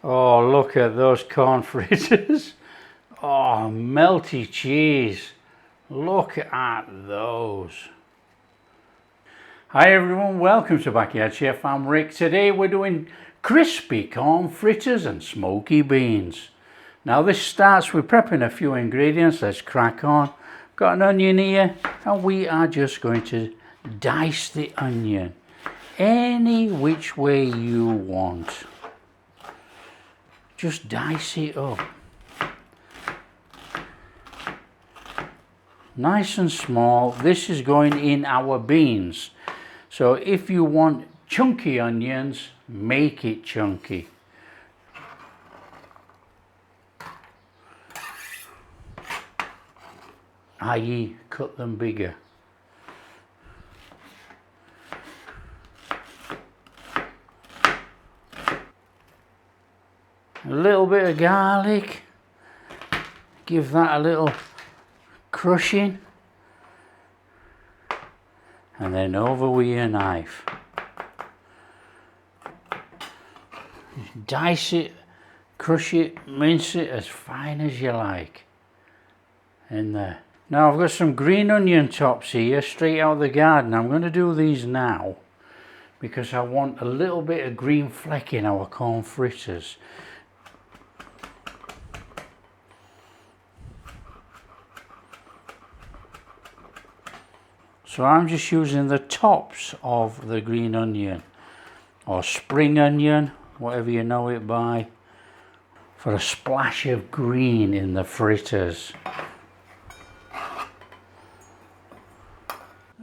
Oh, look at those corn fritters. Oh, melty cheese. Look at those. Hi everyone, welcome to Backyard Chef. I'm Rick. Today we're doing crispy corn fritters and smoky beans. Now this starts with prepping a few ingredients. Let's crack on. Got an onion here and we are just going to dice the onion any which way you want. Just dice it up. Nice and small. This is going in our beans. So if you want chunky onions, make it chunky. i.e. cut them bigger. A little bit of garlic. Give that a little crushing. And then over with your knife. Dice it, crush it, mince it as fine as you like. In there. Now I've got some green onion tops here, straight out of the garden. I'm going to do these now because I want a little bit of green fleck in our corn fritters. So I'm just using the tops of the green onion or spring onion, whatever you know it by, for a splash of green in the fritters.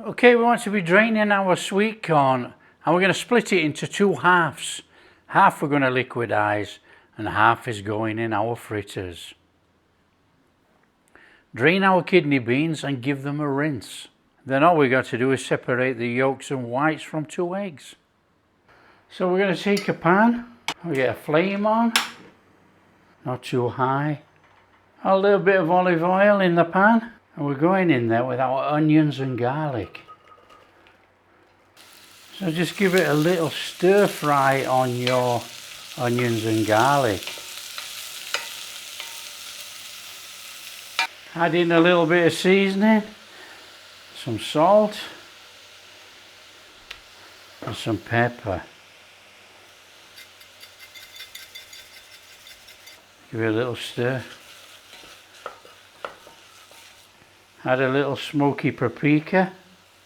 Okay, we want to be draining our sweet corn and we're going to split it into two halves. Half we're going to liquidize and half is going in our fritters. Drain our kidney beans and give them a rinse. Then all we got to do is separate the yolks and whites from 2 eggs. So we're going to take a pan, we get a flame on, not too high, a little bit of olive oil in the pan, and we're going in there with our onions and garlic. So just give it a little stir fry on your onions and garlic. Add in a little bit of seasoning. Some salt and some pepper. Give it a little stir. Add a little smoky paprika.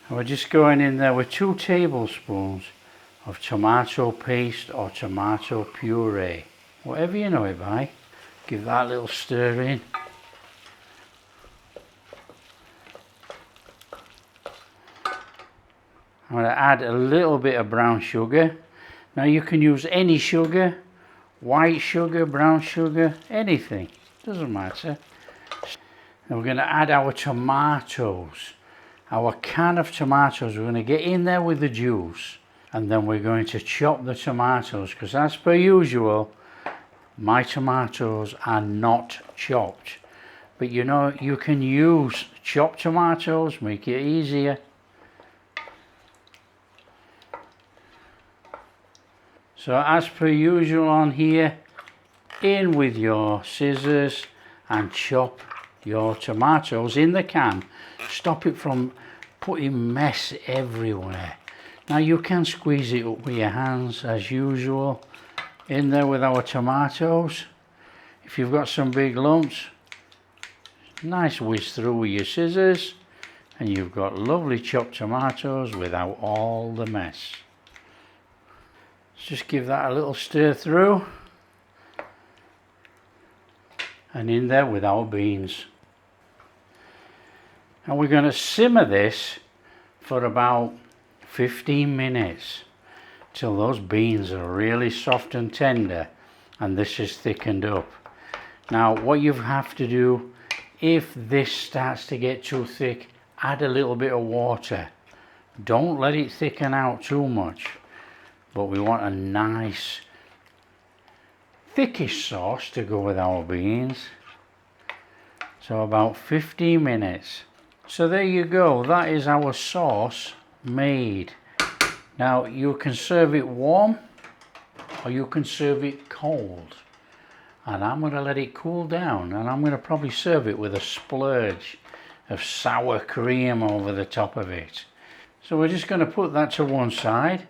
And we're just going in there with 2 tablespoons of tomato paste or tomato puree. Whatever you know it by. Give that a little stir in. I'm going to add a little bit of brown sugar. Now you can use any sugar, white sugar, brown sugar, anything, doesn't matter. Now we're going to add our tomatoes, our can of tomatoes. We're going to get in there with the juice and then we're going to chop the tomatoes because as per usual, my tomatoes are not chopped. But you know, you can use chopped tomatoes, make it easier. So as per usual on here, in with your scissors and chop your tomatoes in the can. Stop it from putting mess everywhere. Now you can squeeze it up with your hands as usual. In there with our tomatoes. If you've got some big lumps, nice whiz through with your scissors and you've got lovely chopped tomatoes without all the mess. Just give that a little stir through and in there with our beans. And we're going to simmer this for about 15 minutes till those beans are really soft and tender and this is thickened up. Now what you have to do, if this starts to get too thick, add a little bit of water. Don't let it thicken out too much. But we want a nice thickish sauce to go with our beans. So about 15 minutes. So there you go, that is our sauce made. Now you can serve it warm or you can serve it cold. And I'm going to let it cool down, and I'm going to probably serve it with a splurge of sour cream over the top of it. So we're just going to put that to one side,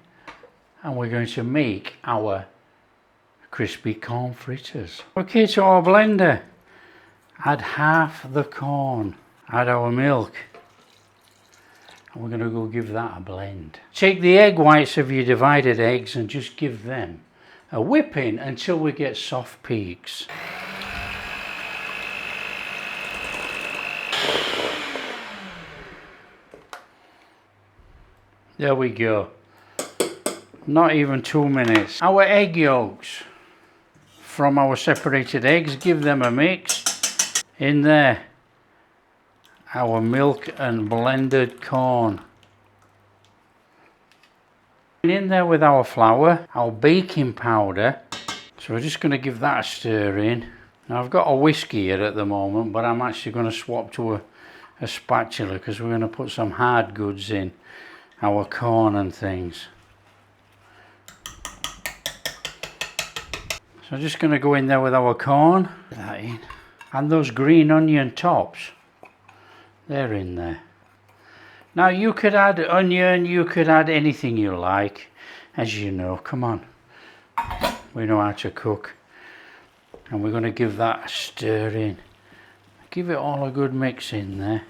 and we're going to make our crispy corn fritters. Okay, to our blender, add half the corn, add our milk, and we're going to go give that a blend. Take the egg whites of your divided eggs and just give them a whipping until we get soft peaks. There we go. Not even 2 minutes. Our egg yolks from our separated eggs, give them a mix. In there, our milk and blended corn. In there with our flour, our baking powder. So we're just going to give that a stir in. Now I've got a whisk here at the moment, but I'm actually going to swap to a spatula because we're going to put some hard goods in, our corn and things. So I'm just going to go in there with our corn, put that in, and those green onion tops, they're in there. Now you could add onion, you could add anything you like, as you know. Come on, we know how to cook. And we're going to give that a stir in. Give it all a good mix in there.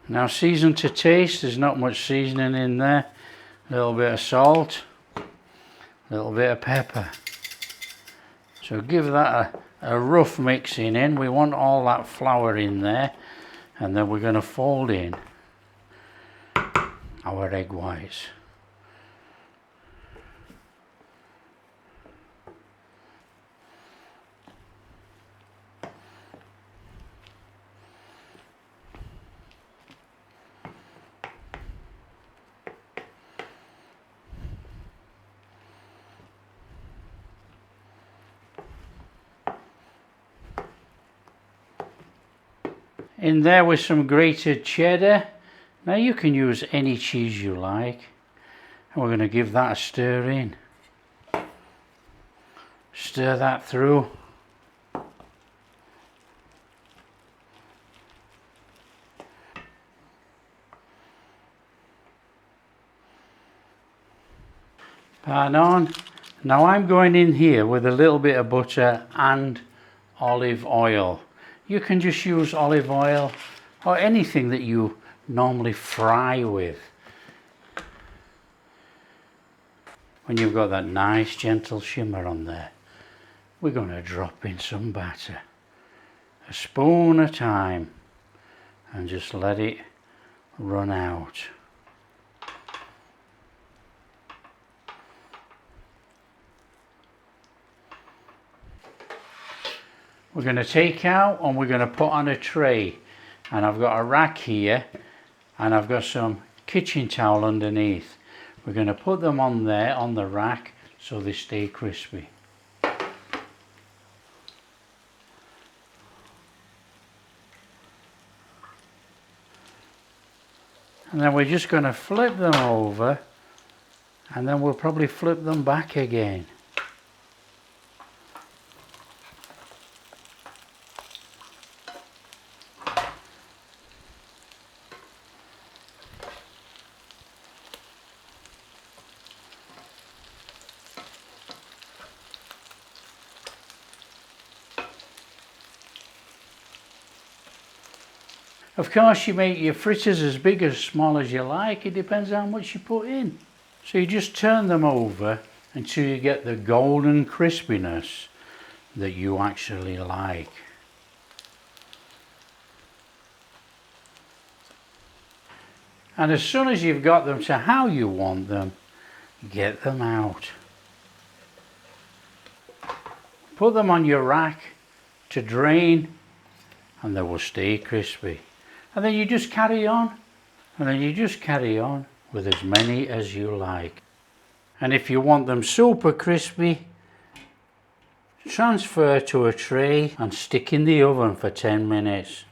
Now season to taste, there's not much seasoning in there. A little bit of salt, a little bit of pepper. So give that a rough mixing in. We want all that flour in there. And then we're going to fold in our egg whites. In there with some grated cheddar. Now you can use any cheese you like, and we're going to give that a stir in. Stir that through. Pan on. Now I'm going in here with a little bit of butter and olive oil. You can just use olive oil or anything that you normally fry with. When you've got that nice gentle shimmer on there, we're going to drop in some batter, a spoon at a time, and just let it run out. We're going to take out and we're going to put on a tray, and I've got a rack here and I've got some kitchen towel underneath. We're going to put them on there on the rack so they stay crispy. And then we're just going to flip them over, and then we'll probably flip them back again. Of course, you make your fritters as big or small as you like. It depends how much you put in. So you just turn them over until you get the golden crispiness that you actually like. And as soon as you've got them to how you want them, get them out. Put them on your rack to drain, and they will stay crispy. And then you just carry on, and then you just carry on with as many as you like. And if you want them super crispy, transfer to a tray and stick in the oven for 10 minutes.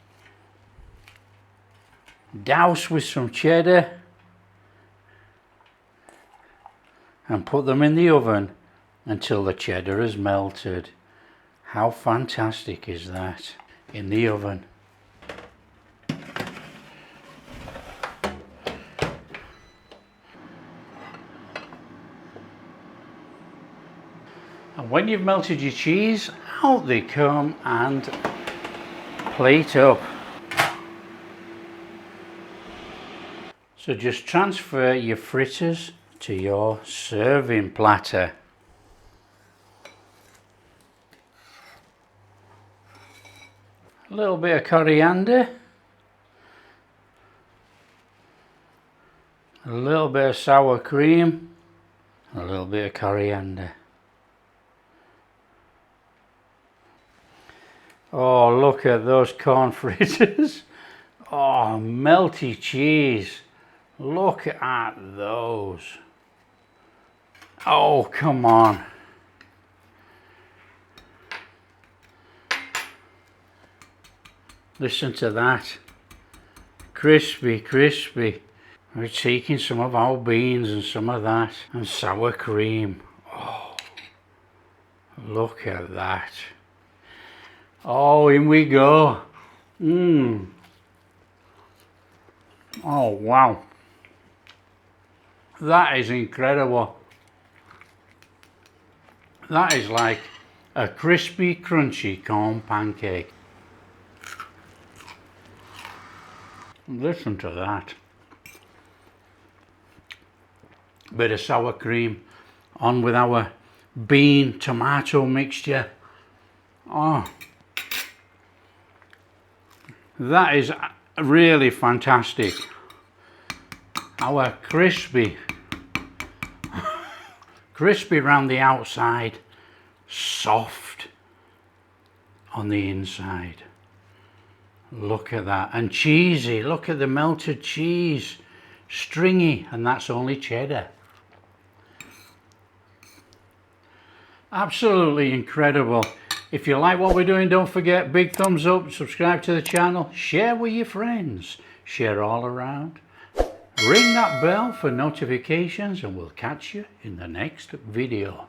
Douse with some cheddar and put them in the oven until the cheddar is melted. How fantastic is that? In the oven. And when you've melted your cheese, out they come and plate up. So just transfer your fritters to your serving platter. A little bit of coriander, a little bit of sour cream, a little bit of coriander. Oh, look at those corn fritters. Oh, melty cheese. Look at those. Oh, come on. Listen to that. Crispy, crispy. We're taking some of our beans and some of that and sour cream. Oh, look at that. Oh, in we go. Mmm. Oh, wow. That is incredible. That is like a crispy, crunchy corn pancake. Listen to that. Bit of sour cream on with our bean tomato mixture. Oh, that is really fantastic. Our crispy around the outside, soft on the inside. Look at that. And cheesy. Look at the melted cheese. Stringy, and that's only cheddar. Absolutely incredible. If you like what we're doing, don't forget, big thumbs up, subscribe to the channel, share with your friends, share all around. Ring that bell for notifications, and we'll catch you in the next video.